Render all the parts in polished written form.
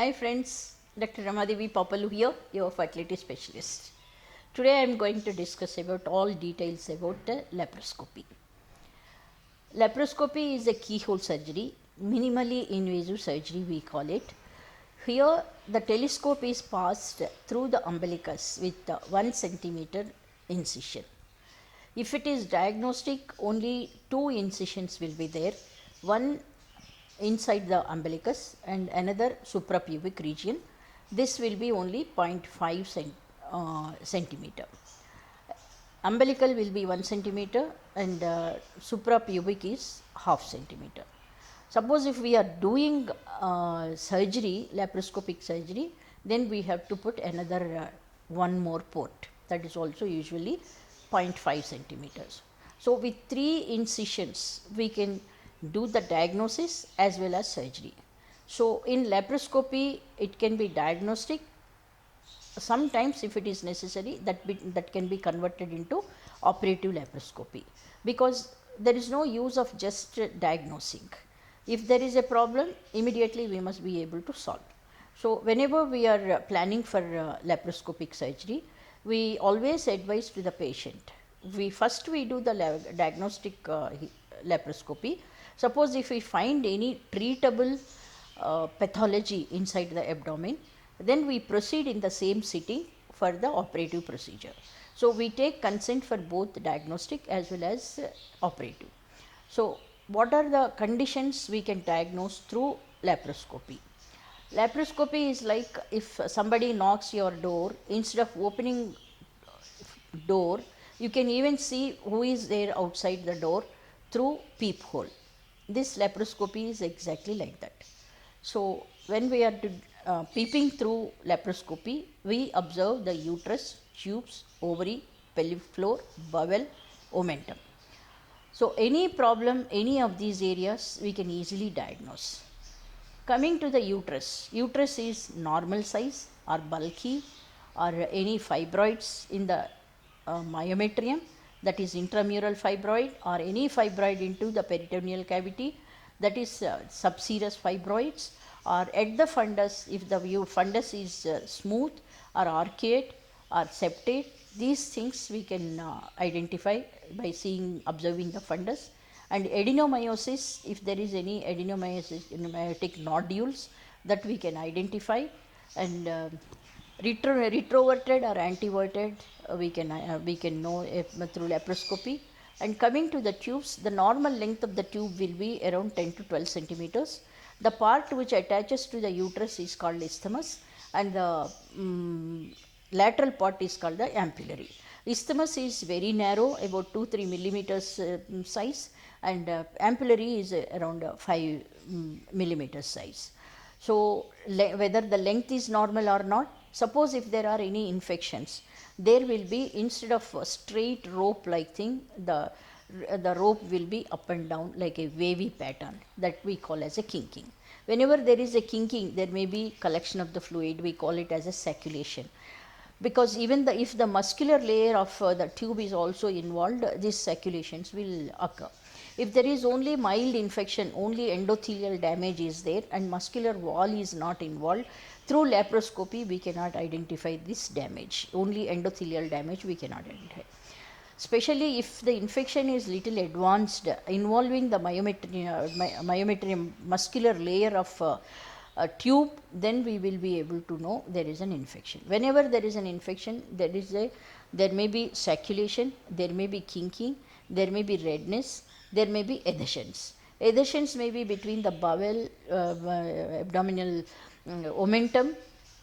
Hi friends, Dr. Ramadevi Papalu here, your fertility specialist. Today I am going to discuss about all details about laparoscopy. Laparoscopy is a keyhole surgery, minimally invasive surgery we call it. Here the telescope is passed through the umbilicus with 1 centimeter incision. If it is diagnostic, only 2 incisions will be there, one inside the umbilicus and another suprapubic region. This will be only 0.5 centimeter. Umbilical will be 1 centimeter and suprapubic is half centimeter. Suppose if we are doing surgery, laparoscopic surgery, then we have to put another one more port, that is also usually 0.5 centimeters. So with 3 incisions we can do the diagnosis as well as surgery. So in laparoscopy it can be diagnostic. Sometimes if it is necessary, that can be converted into operative laparoscopy, because there is no use of just diagnosing. If there is a problem, immediately we must be able to solve. So whenever we are planning for laparoscopic surgery, we always advise to the patient, we do the diagnostic laparoscopy. Suppose if we find any treatable pathology inside the abdomen, then we proceed in the same sitting for the operative procedure. So we take consent for both diagnostic as well as operative. So what are the conditions we can diagnose through laparoscopy? Laparoscopy is like if somebody knocks your door, instead of opening door, you can even see who is there outside the door through peephole. This laparoscopy is exactly like that. So when we are peeping through laparoscopy, we observe the uterus, tubes, ovary, pelvic floor, bowel, omentum. So any problem, any of these areas we can easily diagnose. Coming to the uterus, uterus is normal size or bulky or any fibroids in the myometrium, that is intramural fibroid, or any fibroid into the peritoneal cavity, that is subserous fibroids, or at the fundus, if the fundus is smooth or arcuate or septate. These things we can identify by observing the fundus. And adenomyosis, if there is any adenomyotic nodules, that we can identify. And retroverted or anteverted, we can know through laparoscopy. And coming to the tubes, the normal length of the tube will be around 10 to 12 centimeters. The part which attaches to the uterus is called isthmus, and the lateral part is called the ampullary. Isthmus is very narrow, about 2-3 millimeters size, and ampullary is around 5 millimeters size. So whether the length is normal or not, suppose if there are any infections, there will be, instead of a straight rope like thing, the rope will be up and down like a wavy pattern, that we call as a kinking. Whenever there is a kinking, there may be collection of the fluid, we call it as a sacculation. Because even if the muscular layer of the tube is also involved, these sacculations will occur. If there is only mild infection, only endothelial damage is there and muscular wall is not involved, through laparoscopy we cannot identify this damage. Only endothelial damage we cannot identify. Especially if the infection is little advanced, involving the myometrium muscular layer of a tube, then we will be able to know there is an infection. Whenever there is an infection, there may be sacculation, there may be kinking, there may be redness, there may be adhesions. Adhesions may be between the bowel, abdominal omentum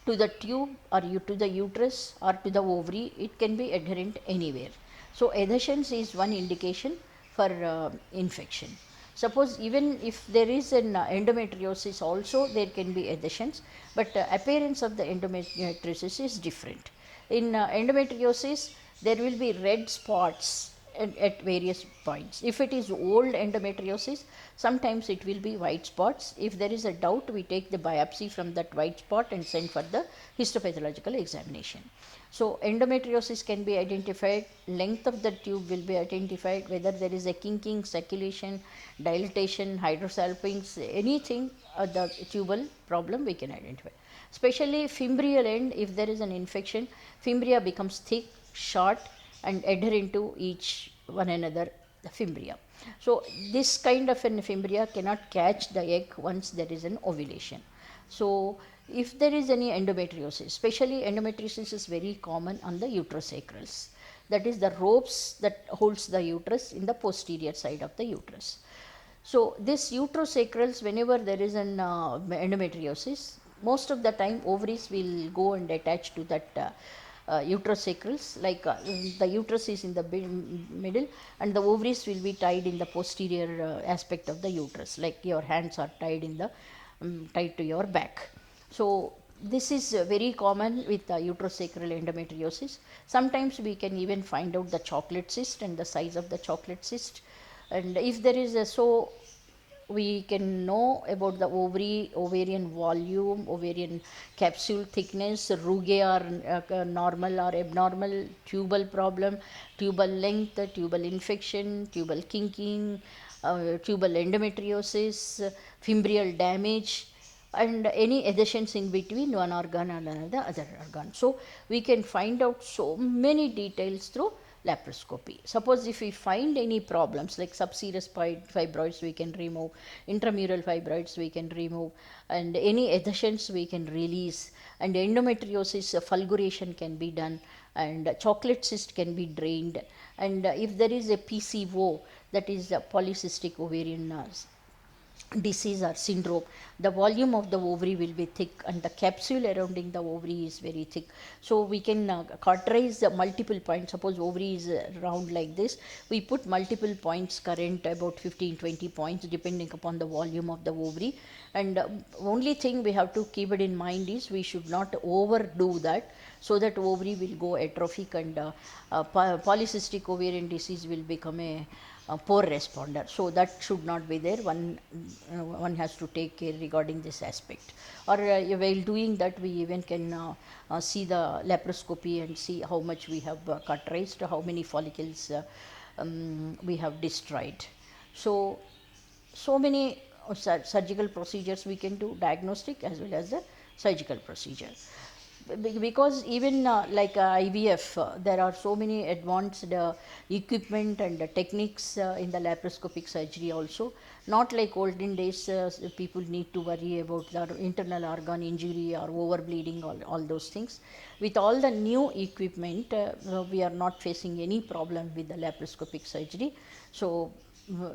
to the tube, or to the uterus or to the ovary. It can be adherent anywhere. So adhesions is one indication for infection. Suppose even if there is an endometriosis also, there can be adhesions, but appearance of the endometriosis is different. In endometriosis, there will be red spots at various points. If it is old endometriosis, sometimes it will be white spots. If there is a doubt, we take the biopsy from that white spot and send for the histopathological examination. So endometriosis can be identified, length of the tube will be identified, whether there is a kinking, sacculation, dilatation, hydrosalpinx, anything the tubal problem we can identify. Especially fimbrial end, if there is an infection, fimbria becomes thick, short, and adherent to each one another, the fimbria. So this kind of an fimbria cannot catch the egg once there is an ovulation. So if there is any endometriosis, especially endometriosis is very common on the uterosacrals, that is the ropes that holds the uterus in the posterior side of the uterus. So this uterosacrals, whenever there is an endometriosis, most of the time ovaries will go and attach to that uterosacrals, like the uterus is in the middle and the ovaries will be tied in the posterior aspect of the uterus, like your hands are tied in the tied to your back. So this is very common with uterosacral endometriosis. Sometimes we can even find out the chocolate cyst and the size of the chocolate cyst, and if there is a, so we can know about the ovarian volume, ovarian capsule thickness, rugae are normal or abnormal, tubal problem, tubal length, tubal infection, tubal kinking, tubal endometriosis, fimbrial damage, and any adhesions in between one organ and another other organ. So we can find out so many details through laparoscopy. Suppose if we find any problems like subserous fibroids we can remove, intramural fibroids we can remove, and any adhesions we can release, and endometriosis fulguration can be done, and chocolate cyst can be drained, and if there is a PCO, that is a polycystic ovarian disease or syndrome, the volume of the ovary will be thick and the capsule surrounding the ovary is very thick. So we can cauterize multiple points. Suppose ovary is round like this, we put multiple points current, about 15-20 points depending upon the volume of the ovary. And only thing we have to keep it in mind is we should not overdo that, so that ovary will go atrophic and polycystic ovarian disease will become a poor responder. So that should not be there. One has to take care regarding this aspect. Or while doing that, we even can see the laparoscopy and see how much we have cauterized, how many follicles we have destroyed. So many surgical procedures we can do, diagnostic as well as the surgical procedure. Because even like IVF, there are so many advanced equipment and techniques in the laparoscopic surgery also. Not like olden days, people need to worry about the internal organ injury or overbleeding, all those things. With all the new equipment, we are not facing any problem with the laparoscopic surgery. So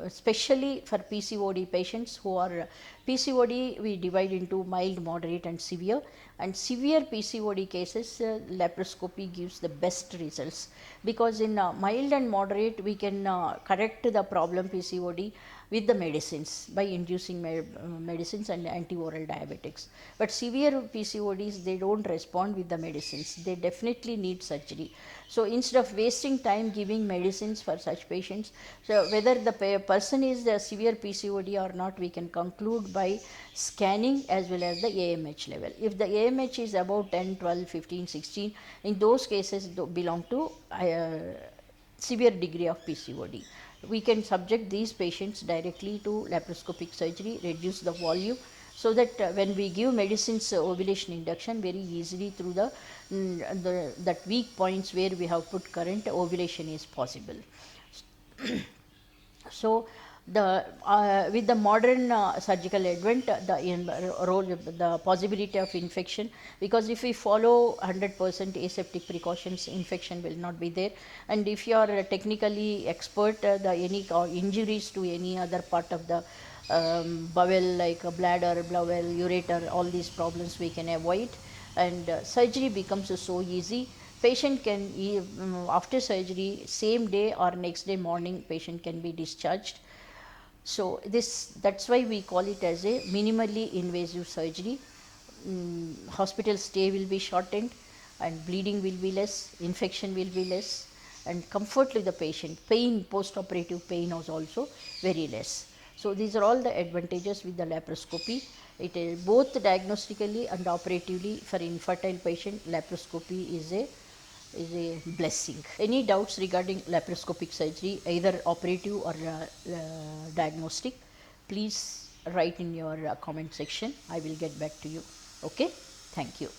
especially for PCOD patients who are PCOD, we divide into mild, moderate and severe. And severe PCOD cases, laparoscopy gives the best results, because in mild and moderate we can correct the problem PCOD with the medicines by inducing medicines and anti-oral diabetics. But severe PCODs, they don't respond with the medicines, they definitely need surgery. So instead of wasting time giving medicines for such patients, so whether the person is a severe PCOD or not, we can conclude by scanning as well as the AMH level. If the AMH is about 10, 12, 15, 16, in those cases belong to severe degree of PCOD. We can subject these patients directly to laparoscopic surgery, reduce the volume, so that when we give medicines ovulation induction, very easily through that weak points where we have put current, ovulation is possible. So with the modern surgical advent, the possibility of infection, because if we follow 100% aseptic precautions, infection will not be there. And if you are technically expert, any injuries to any other part of the bowel, like bladder, bowel, ureter, all these problems we can avoid, and surgery becomes so easy. Patient can, after surgery, same day or next day morning, patient can be discharged. So that's why we call it as a minimally invasive surgery. Hospital stay will be shortened, and bleeding will be less, infection will be less, and comfort to the patient. Pain, post-operative pain is also very less. So these are all the advantages with the laparoscopy. It is both diagnostically and operatively. For infertile patient, laparoscopy is a blessing. Any doubts regarding laparoscopic surgery, either operative or diagnostic, please write in your comment section. I will get back to you. Okay, thank you.